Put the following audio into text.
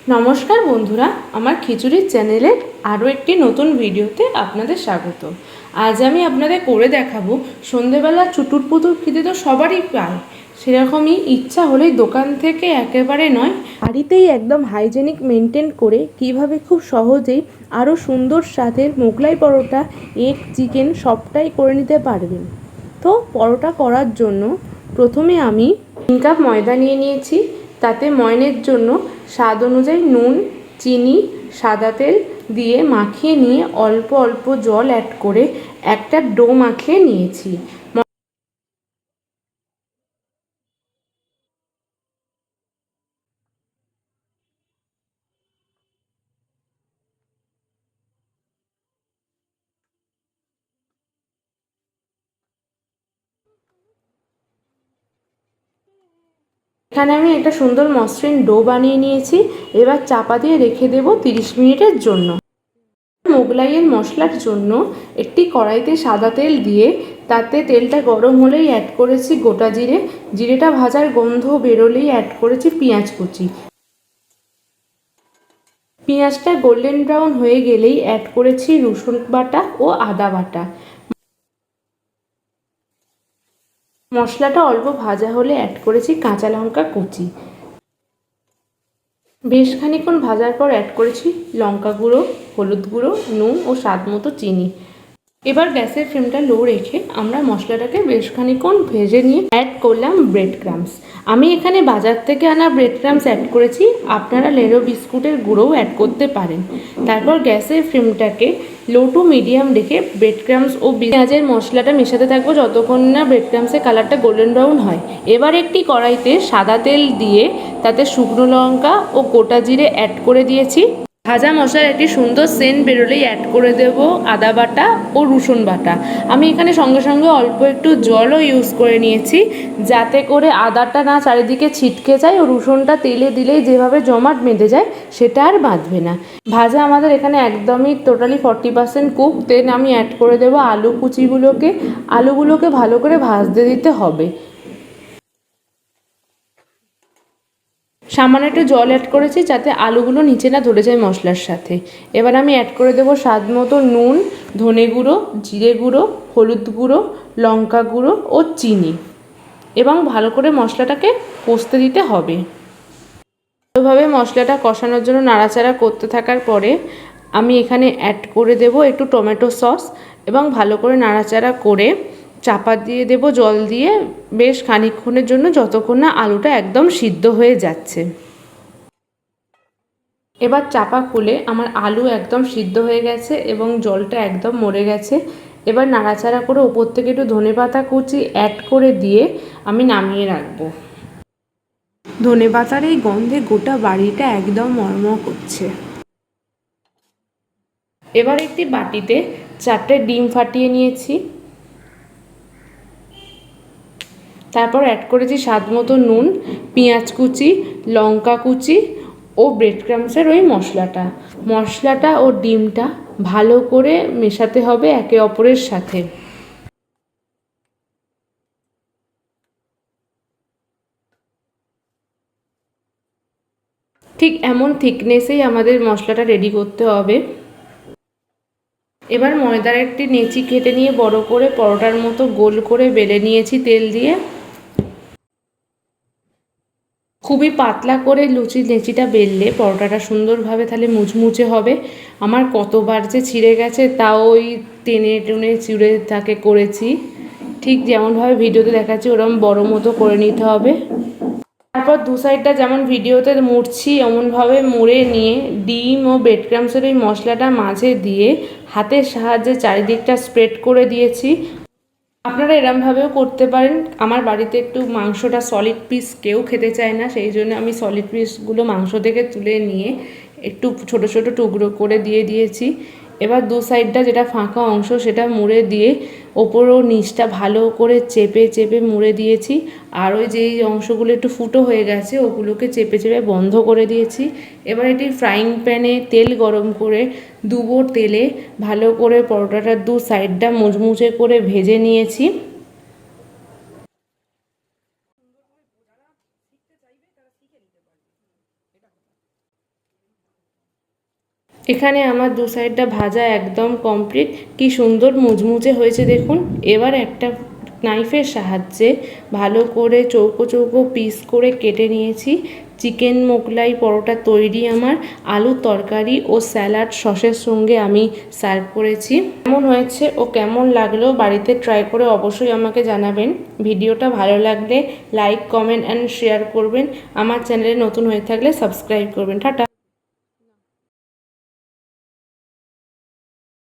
নমস্কার বন্ধুরা, আমার খিচুড়ির চ্যানেলের আরও একটি নতুন ভিডিওতে আপনাদের স্বাগত। আজ আমি আপনাদের করে দেখাবো সন্ধেবেলা চুটুর পুতুর খিদে তো সবারই পায়, সেরকমই ইচ্ছা হলেই দোকান থেকে একেবারে নয়, বাড়িতেই একদম হাইজেনিক মেনটেন করে কিভাবে খুব সহজেই আরও সুন্দর স্বাদের মোগলাই পরোটা, এগ, চিকেন সবটাই করে নিতে পারবেন। তো পরোটা করার জন্য প্রথমে আমি 3 কাপ ময়দা নিয়ে নিয়েছি। তাতে ময়নের জন্য স্বাদ অনুযায়ী নুন, চিনি, সাদা তেল দিয়ে মাখিয়ে নিয়ে অল্প অল্প জল অ্যাড করে একটা ডো মাখিয়ে নিয়েছি। এখানে আমি একটা সুন্দর মসৃণ ডো বানিয়ে নিয়েছি। এবার চাপা দিয়ে রেখে দেব 30 মিনিটের জন্য। মোগলাইয়ের মশলার জন্য একটি কড়াইতে সাদা তেল দিয়ে তাতে তেলটা গরম হলেই অ্যাড করেছি গোটা জিরে। জিরেটা ভাজার গন্ধ বেরোলেই অ্যাড করেছি পেঁয়াজ কুচি। পেঁয়াজটা গোল্ডেন ব্রাউন হয়ে গেলেই অ্যাড করেছি রসুন বাটা ও আদা বাটা। মশলাটা অল্প ভাজা হলে অ্যাড করেছি কাঁচা লঙ্কা কুচি। বেশ খানিকক্ষণ ভাজার পর অ্যাড করেছি লঙ্কা গুঁড়ো, হলুদ গুঁড়ো, নুন ও স্বাদ মতো চিনি। এবার গ্যাসের ফ্লেমটা লো রেখে আমরা মশলাটাকে বেশ খানিকক্ষণ ভেজে নিয়ে অ্যাড করলাম ব্রেড ক্রাম্বস। আমি এখানে বাজার থেকে আনা ব্রেড ক্রাম্বস অ্যাড করেছি, আপনারা লেরো বিস্কুটের গুঁড়োও অ্যাড করতে পারেন। তারপর গ্যাসের ফ্লেমটাকে লো টু মিডিয়াম রেখে ব্রেড ক্রাম্বস ও পেঁয়াজের মশলাটা মেশাতে থাকবো যতক্ষণ না ব্রেড ক্রাম্বসের কালারটা গোল্ডেন ব্রাউন হয়। এবার একটি কড়াইতে সাদা তেল দিয়ে তাতে শুকনো লঙ্কা ও গোটা জিরে অ্যাড করে দিয়েছি। ভাজা মশলার একটি সুন্দর সেন্ট বেরোলেই অ্যাড করে দেব আদা বাটা ও রসুন বাটা। আমি এখানে সঙ্গে সঙ্গে অল্প একটু জলও ইউজ করে নিয়েছি, যাতে করে আদাটা না চারিদিকে ছিটকে যায় ও রসুনটা তেলে দিলেই যেভাবে জমাট বেঁধে যায় সেটা আর বাঁধবে না। ভাজা আমাদের এখানে একদমই টোটালি 40% কুক। দেন আমি অ্যাড করে দেবো আলু কুচিগুলোকে। আলুগুলোকে ভালো করে ভাজতে দিতে হবে। সামান্য একটু জল অ্যাড করেছি যাতে আলুগুলো নিচে না ধরে যায় মশলার সাথে। এবার আমি অ্যাড করে দেবো স্বাদ মতো নুন, ধনে গুঁড়ো, জিরে গুঁড়ো, হলুদ গুঁড়ো, লঙ্কা গুঁড়ো ও চিনি, এবং ভালো করে মশলাটাকে কষতে দিতে হবে। ভালোভাবে মশলাটা কষানোর জন্য নাড়াচাড়া করতে থাকার পরে আমি এখানে অ্যাড করে দেব একটু টমেটো সস, এবং ভালো করে নাড়াচাড়া করে চাপা দিয়ে দেব জল দিয়ে বেশ খানিকক্ষণের জন্য, যতক্ষণ না আলুটা একদম সিদ্ধ হয়ে যাচ্ছে। এবার চাপা খুলে আমার আলু একদম সিদ্ধ হয়ে গেছে এবং জলটা একদম মরে গেছে। এবার নাড়াচাড়া করে ওপর থেকে একটু ধনেপাতা কুচি অ্যাড করে দিয়ে আমি নামিয়ে রাখবো। ধনেপাতার এই গন্ধে গোটা বাড়িটা একদম মরমর করছে। এবার একটি বাটিতে 4টে ডিম ফাটিয়ে নিয়েছি। তারপর অ্যাড করেছি স্বাদ মতো নুন, পেঁয়াজ কুচি, লঙ্কা কুচি ও ব্রেড ক্রাম্বসের ওই মশলাটা ও ডিমটা ভালো করে মেশাতে হবে একে অপরের সাথে। ঠিক এমন থিকনেসেই আমাদের মশলাটা রেডি করতে হবে। এবার ময়দার একটি নেচি কেটে নিয়ে বড় করে পরোটার মতো গোল করে বেলে নিয়েছি তেল দিয়ে। খুবই পাতলা করে নেচিটা বেললে পরোটাটা সুন্দরভাবে তাহলে মুচমুচে হবে। আমার কতবার যে ছিঁড়ে গেছে তাও ওই টেনে টেনে চিড়ে তাকে করেছি। ঠিক যেমনভাবে ভিডিওতে দেখাচ্ছি ওরকম বড় মতো করে নিতে হবে। তারপর দু সাইডটা যেমন ভিডিওতে মুড়ছি এমনভাবে মুড়ে নিয়ে ডিম ও ব্রেড ক্রাম্বসের এই মশলাটা মাঝে দিয়ে হাতের সাহায্যে চারিদিকটা স্প্রেড করে দিয়েছি। আপনারা এরমভাবেও করতে পারেন। আমার বাড়িতে একটু মাংসটা সলিড পিস কেউ খেতে চায় না, সেই জন্য আমি সলিড পিসগুলো মাংস থেকে তুলে নিয়ে একটু ছোট ছোট টুকরো করে দিয়ে দিয়েছি। এবার দু সাইডটা যেটা ফাঁকা অংশ সেটা মুড়ে দিয়ে ওপর ও নিচটা ভালো করে চেপে চেপে মুড়ে দিয়েছি। আর ওই যেই অংশগুলো একটু ফুটো হয়ে গেছে ওগুলোকে চেপে চেপে বন্ধ করে দিয়েছি। এবার এটি ফ্রাইং প্যানে তেল গরম করে ডুবো তেলে ভালো করে পরোটাটার দু সাইডটা মুচমুচে করে ভেজে নিয়েছি। এখানে আমার দু সাইডটা ভাজা একদম কমপ্লিট। কি সুন্দর মুচমুচে হয়েছে দেখুন। এবার একটা নাইফের সাহায্যে ভালো করে চৌকো চৌকো পিস করে কেটে নিয়েছি। চিকেন মোগলাই পরোটা তৈরি আমার। আলুর তরকারি ও স্যালাড সসের সঙ্গে আমি সার্ভ করেছি। কেমন হয়েছে ও কেমন লাগলো বাড়িতে ট্রাই করে অবশ্যই আমাকে জানাবেন। ভিডিওটা ভালো লাগলে লাইক, কমেন্ট অ্যান্ড শেয়ার করবেন। আমার চ্যানেলে নতুন হয়ে থাকলে সাবস্ক্রাইব করবেন। টাটা।